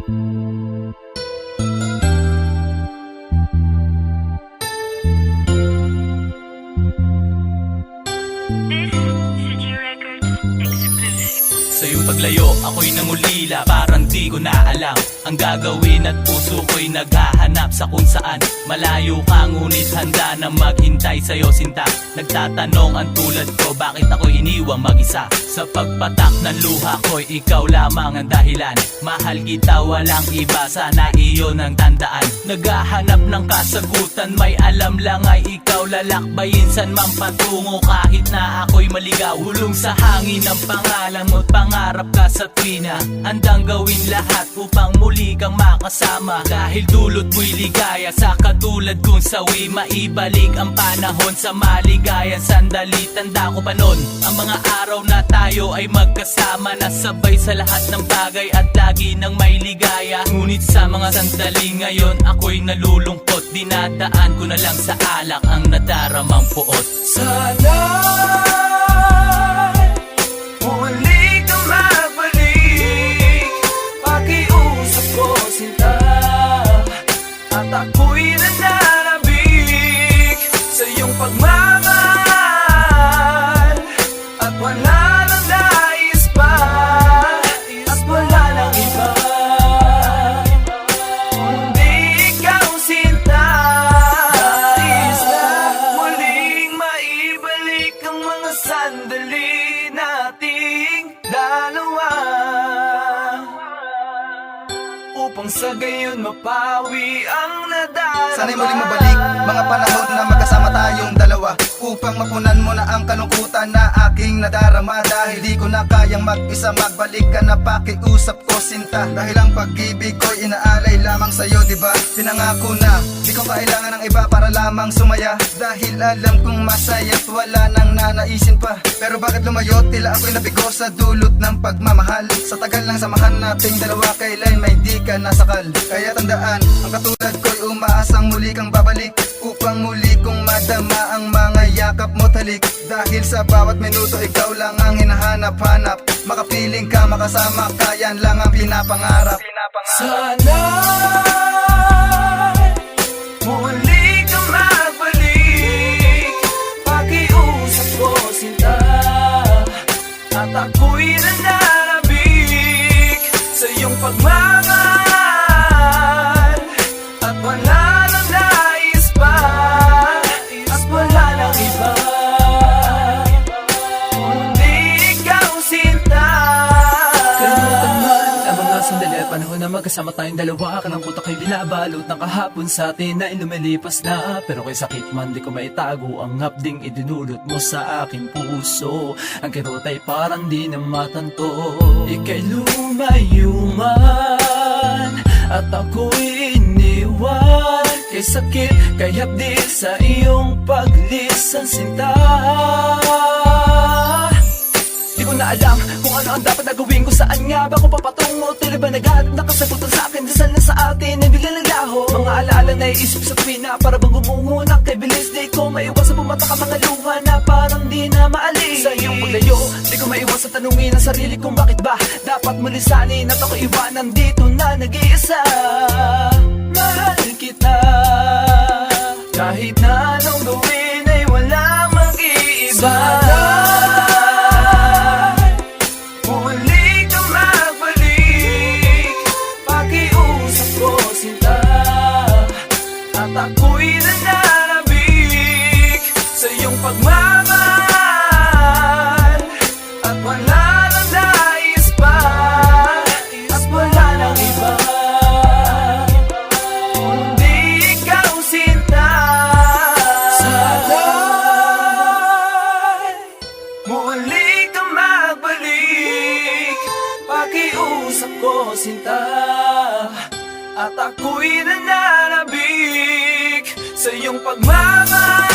Sa iyong paglayo, ako'y nangulila, parang di ko na alam ang gagawin at puso ko'y naghahanap sa kung saan. Malayo ka ngunit handa na maghintay sa'yo sinta. Nagtatanong ang tulad ko, bakit ako'y iniwang mag-isa? Sa pagpatak ng luha ko'y ikaw lamang ang dahilan. Mahal kita, walang iba, sana iyon ang tandaan. Naghahanap ng kasagutan, may alam lang ay ikaw. Lalakbayin san man patungo kahit na ako'y maligaw. Hulong sa hangin ang pangalan mo't pangarap ka sa tuwina. Handang gawin lahat upang muli kang makasama. Dahil dulot mo'y ligaya sa katulad kong sawi. Maibalik ang panahon sa maligayang sandali. Tanda ko pa nun ang mga araw na tayo ay magkasama. Nasabay sa lahat ng bagay at lagi nang may ligaya. Ngunit sa mga sandali ngayon ako'y nalulungkot. Dinadaan ko na lang sa alak ang nadaramang puot. Sana muli kang magbalik, pakiusap ko sinta, at ako'y nananabik sa iyong pagmamahal. At wala nang nais pa, at wala nang iba, kundi ikaw sinta. Nais na muling maibalik ang mga sandali nating dalawa, upang sa gayon mapawi ang nadarama. Sana'y muling mabalik mga panahon na magkasama tayong dalawa, upang mapunan mo na ang kalungkutan na aking nadarama. Dahil di ko na kayang mag-isa, magbalik ka na, pakiusap ko sinta. Dahil ang pag-ibig ko'y inaalay lamang sa'yo, diba? Pinangako na di ko kailangan ng iba para lamang sumaya. Dahil alam kong masaya't wala nang nanaisin pa. Pero bakit lumayo? Tila ako'y nabigo sa dulot ng pagmamahal. Sa tagal ng samahan nating dalawa, kailan may di ka nasakal. Kaya tandaan, ang katulad ko'y umaasang muli kang babalik, upang muli kong madama ang mga yakap mo talik. Dahil sa bawat minuto ikaw lang ang hinahanap-hanap. Makapiling ka, makasama ka, yan lang ang pinapangarap. Sana muli kang magbalik, pakiusap ko sinta, at ako'y nananabik sa iyong pagmamahal. At wala nang nais pa, at wala nang iba, kundi ikaw sinta. Kalimutan man ang mga sandali at panahon na magkasama tayong dalawa. Kalangkot ako'y binabalot ng kahapon sa atin na lumilipas na. Pero kay sakit man di ko maitago ang hapding idinulot mo sa aking puso. Ang kirot ay parang di na matanto. Ika'y lumayo man at ako'y iniwan. Kay sakit, kay hapdi sa iyong paglisan sinta. Di ko na alam kung ano ang dapat na gawin ko, saan nga ba ko papatungo. Tila ba naghahanap na kasagutan sa akin, dasal na sa atin ay biglang naglaho. Mga alaala na iisip sa tuwina, para bang gumuhunak kay bilis. Di ko maiwasan pumatak ang mga luha na parang di na maalis. Sa iyong paglayo, di ko maiwasan tanungin ang sarili kung bakit ba dapat mo lisanin at ako iwanan dito na nag-iisa. Mahal kita, kahit na anong gawin ay walang mag-iiba. Muli kang magbalik, pakiusap ko sinta, at ako'y nananabik sa iyong pagmamahal. At wala nang nais pa, at wala nang iba, kundi ikaw sinta. Sana muli kang magbalik, pakiusap ko sinta, at ako'y nananabik sa iyong pagmamahal.